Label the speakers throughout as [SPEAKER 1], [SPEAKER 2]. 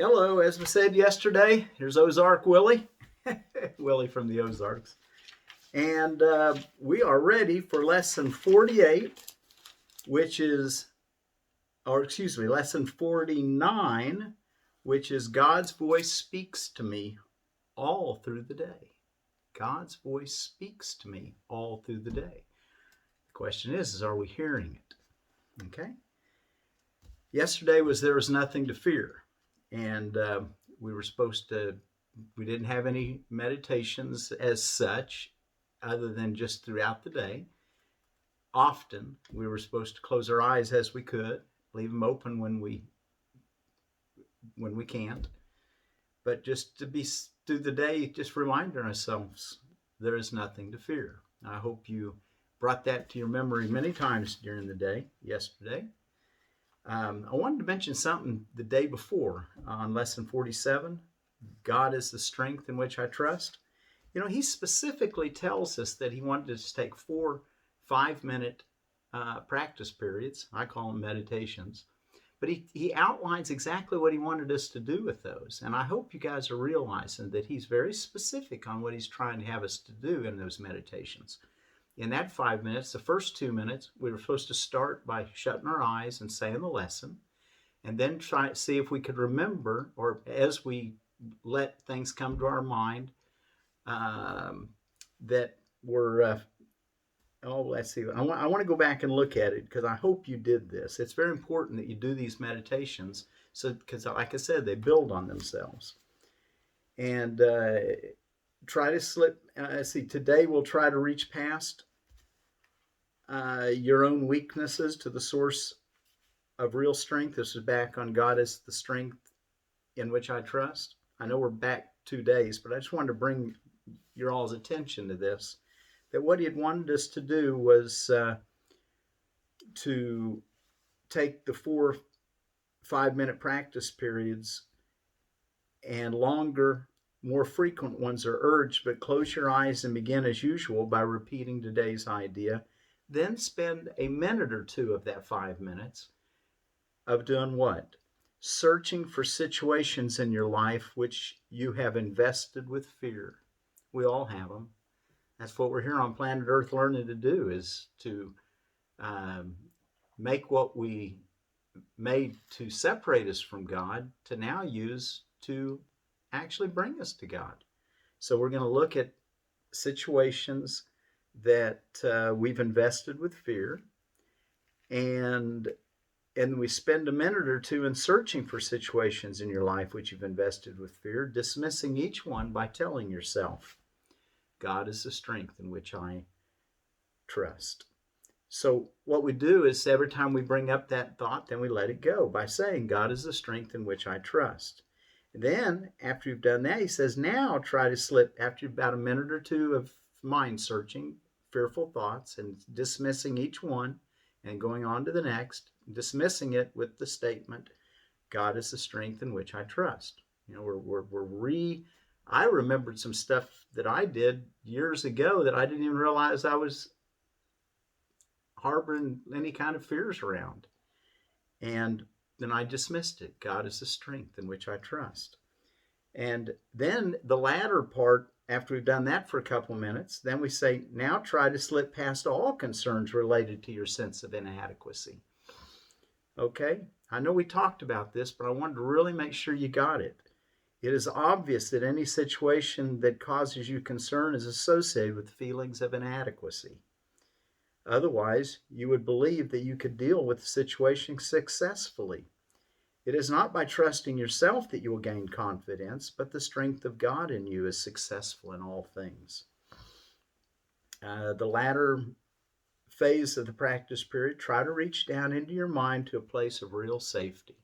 [SPEAKER 1] Hello, as we said yesterday, here's Ozark Willie, Willie from the Ozarks. And we are ready for lesson 48, lesson 49, which is God's voice speaks to me all through the day. God's voice speaks to me all through the day. The question is are we hearing it? Okay. Yesterday there was nothing to fear. And we didn't have any meditations as such, other than just throughout the day. Often we were supposed to close our eyes as we could, leave them open when we can't. But just to be through the day, just reminding ourselves there is nothing to fear. I hope you brought that to your memory many times during the day yesterday. I wanted to mention something the day before on lesson 47. God is the strength in which I trust. You know, he specifically tells us that he wanted us to take 4 5-minute practice periods. I call them meditations. But he outlines exactly what he wanted us to do with those. And I hope you guys are realizing that he's very specific on what he's trying to have us to do in those meditations. In that 5 minutes, the first 2 minutes, we were supposed to start by shutting our eyes and saying the lesson, and then try to see if we could remember, or as we let things come to our mind that were, let's see. I want to go back and look at it because I hope you did this. It's very important that you do these meditations, because like I said, they build on themselves. And try to slip. Today we'll try to reach past your own weaknesses to the source of real strength. This is back on God as the strength in which I trust. I know we're back 2 days, but I just wanted to bring your all's attention to this, that what he had wanted us to do was to take the 4 5-minute practice periods, and longer, more frequent ones are urged, but close your eyes and begin as usual by repeating today's idea. Then spend a minute or two of that 5 minutes of doing what? Searching for situations in your life which you have invested with fear. We all have them. That's what we're here on planet Earth learning to do, is to make what we made to separate us from God to now use to actually bring us to God. So we're going to look at situations that we've invested with fear, and we spend a minute or two in searching for situations in your life which you've invested with fear, dismissing each one by telling yourself, God is the strength in which I trust. So what we do is every time we bring up that thought, then we let it go by saying, God is the strength in which I trust. And then after you've done that, he says, now try to slip, after about a minute or two of mind searching, fearful thoughts, and dismissing each one and going on to the next, dismissing it with the statement, God is the strength in which I trust. You know, I remembered some stuff that I did years ago that I didn't even realize I was harboring any kind of fears around. And then I dismissed it. God is the strength in which I trust. And then the latter part, after we've done that for a couple of minutes, then we say, now try to slip past all concerns related to your sense of inadequacy. Okay? I know we talked about this, but I wanted to really make sure you got it. It is obvious that any situation that causes you concern is associated with feelings of inadequacy. Otherwise, you would believe that you could deal with the situation successfully. It is not by trusting yourself that you will gain confidence, but the strength of God in you is successful in all things. The latter phase of the practice period, try to reach down into your mind to a place of real safety.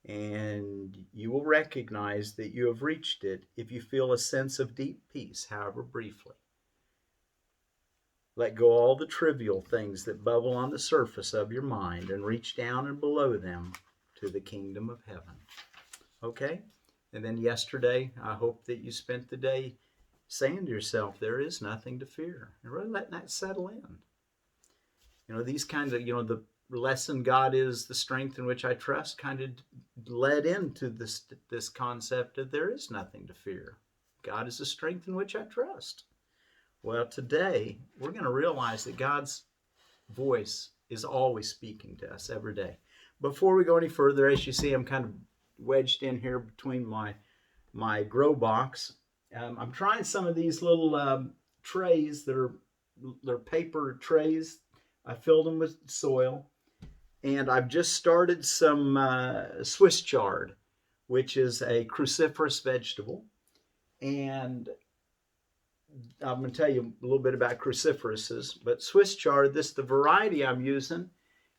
[SPEAKER 1] And you will recognize that you have reached it if you feel a sense of deep peace, however briefly. Let go all the trivial things that bubble on the surface of your mind and reach down and below them to the kingdom of heaven. Okay? And then yesterday, I hope that you spent the day saying to yourself, there is nothing to fear. And really letting that settle in. You know, these kinds of, lesson, God is the strength in which I trust, kind of led into this concept that there is nothing to fear. God is the strength in which I trust. Well, today we're going to realize that God's voice is always speaking to us every day. Before we go any further, as you see, I'm kind of wedged in here between my grow box. I'm trying some of these little trays they're paper trays. I filled them with soil, and I've just started some Swiss chard, which is a cruciferous vegetable. And I'm going to tell you a little bit about cruciferouses, but Swiss chard, the variety I'm using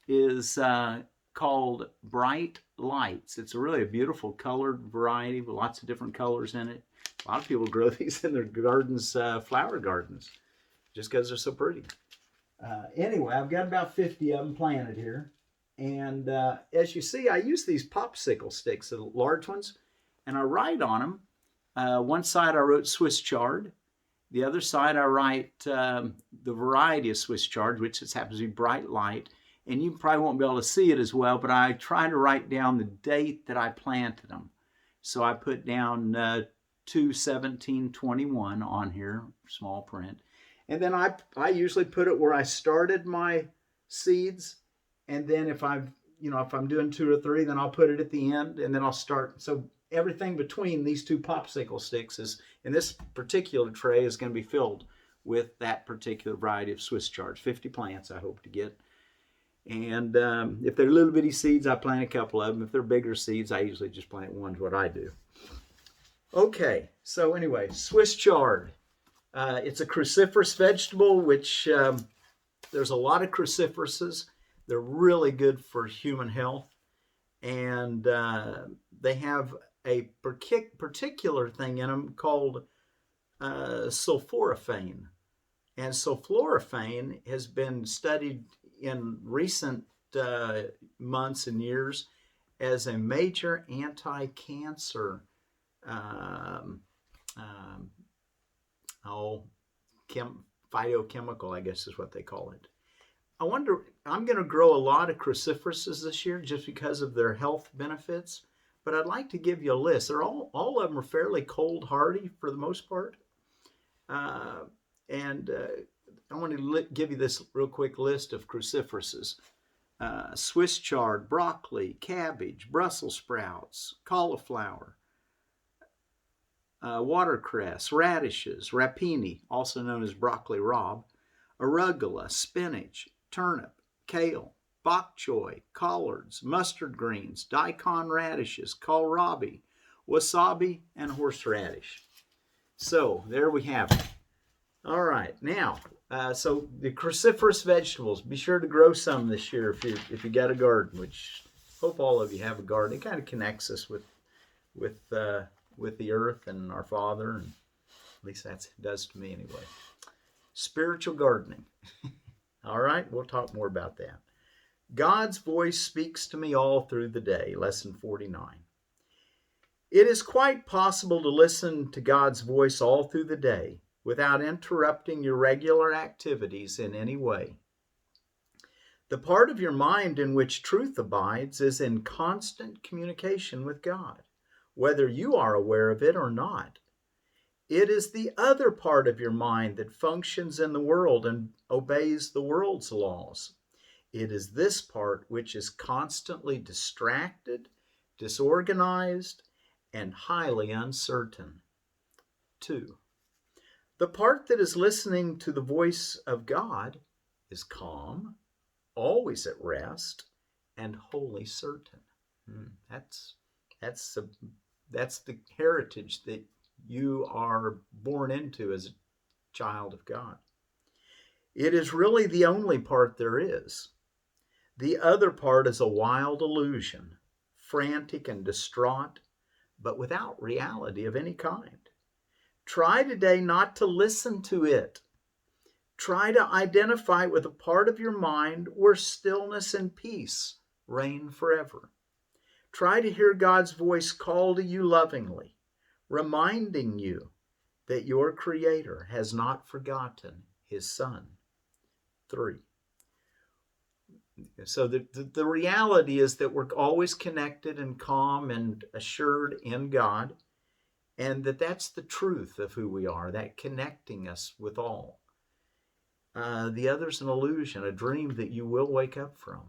[SPEAKER 1] is called Bright Lights. It's really a beautiful colored variety with lots of different colors in it. A lot of people grow these in their gardens, flower gardens, just because they're so pretty. Anyway, I've got about 50 of them planted here. And as you see, I use these popsicle sticks, the large ones, and I write on them. One side I wrote Swiss chard. The other side I write the variety of Swiss chard, which just happens to be Bright Light. And you probably won't be able to see it as well, but I try to write down the date that I planted them. So I put down 2/17/21 on here, small print. And then I usually put it where I started my seeds. And then if I'm doing 2 or 3, then I'll put it at the end, and then I'll start. So everything between these two popsicle sticks is, in this particular tray, is going to be filled with that particular variety of Swiss chard. 50 plants I hope to get. And if they're little bitty seeds, I plant a couple of them. If they're bigger seeds, I usually just plant one, what I do. Okay, so anyway, Swiss chard. It's a cruciferous vegetable, which there's a lot of cruciferouses. They're really good for human health. And they have a particular thing in them called sulforaphane. And sulforaphane has been studied in recent months and years as a major anti-cancer phytochemical, I guess is what they call it. I wonder, I'm going to grow a lot of cruciferouses this year just because of their health benefits, but I'd like to give you a list. They're all of them are fairly cold hardy for the most part. And I want to give you this real quick list of cruciferouses. Swiss chard, broccoli, cabbage, Brussels sprouts, cauliflower, watercress, radishes, rapini, also known as broccoli rabe, arugula, spinach, turnip, kale, bok choy, collards, mustard greens, daikon radishes, kohlrabi, wasabi, and horseradish. So there we have it. All right, now, so the cruciferous vegetables, be sure to grow some this year if you got a garden, which hope all of you have a garden. It kind of connects us with the earth and our Father, and at least it does to me anyway. Spiritual gardening. All right, we'll talk more about that. God's voice speaks to me all through the day, lesson 49. It is quite possible to listen to God's voice all through the day without interrupting your regular activities in any way. The part of your mind in which truth abides is in constant communication with God, whether you are aware of it or not. It is the other part of your mind that functions in the world and obeys the world's laws. It is this part which is constantly distracted, disorganized, and highly uncertain. 2. The part that is listening to the voice of God is calm, always at rest, and wholly certain. That's the heritage that you are born into as a child of God. It is really the only part there is. The other part is a wild illusion, frantic and distraught, but without reality of any kind. Try today not to listen to it. Try to identify with a part of your mind where stillness and peace reign forever. Try to hear God's voice call to you lovingly, reminding you that your Creator has not forgotten His Son. 3. So the reality is that we're always connected and calm and assured in God, and that's the truth of who we are, that connecting us with all. The other's an illusion, a dream that you will wake up from.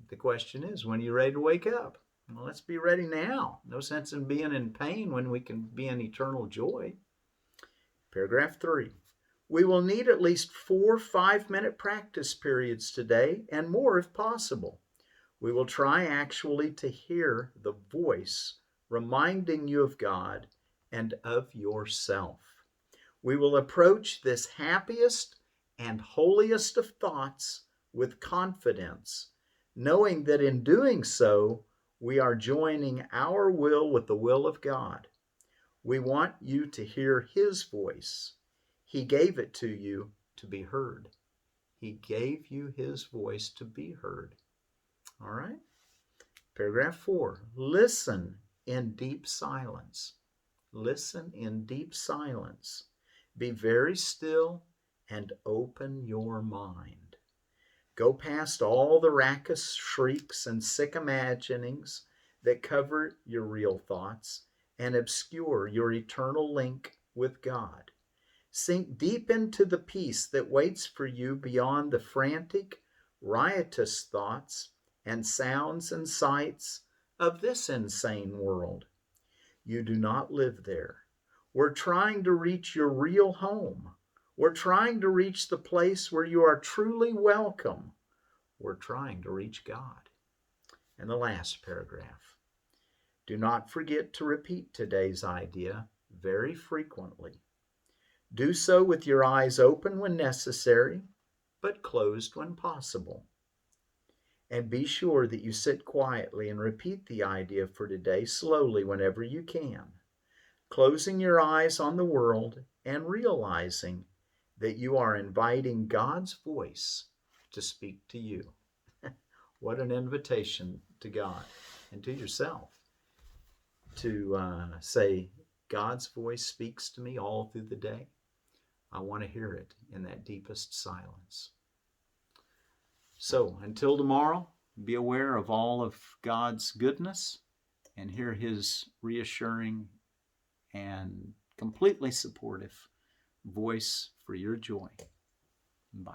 [SPEAKER 1] The question is, when are you ready to wake up? Well, let's be ready now. No sense in being in pain when we can be in eternal joy. Paragraph 3. We will need at least 4 5-minute practice periods today, and more if possible. We will try actually to hear the voice reminding you of God and of yourself. We will approach this happiest and holiest of thoughts with confidence, knowing that in doing so, we are joining our will with the will of God. We want you to hear His voice. He gave it to you to be heard. He gave you His voice to be heard. All right? Paragraph 4. Listen in deep silence. Listen in deep silence. Be very still and open your mind. Go past all the raucous shrieks and sick imaginings that cover your real thoughts and obscure your eternal link with God. Sink deep into the peace that waits for you beyond the frantic, riotous thoughts and sounds and sights of this insane world. You do not live there. We're trying to reach your real home. We're trying to reach the place where you are truly welcome. We're trying to reach God. And the last paragraph. Do not forget to repeat today's idea very frequently. Do so with your eyes open when necessary, but closed when possible. And be sure that you sit quietly and repeat the idea for today slowly whenever you can, closing your eyes on the world and realizing that you are inviting God's voice to speak to you. What an invitation to God and to yourself to say, God's voice speaks to me all through the day. I want to hear it in that deepest silence. So until tomorrow, be aware of all of God's goodness and hear His reassuring and completely supportive voice for your joy. Bye.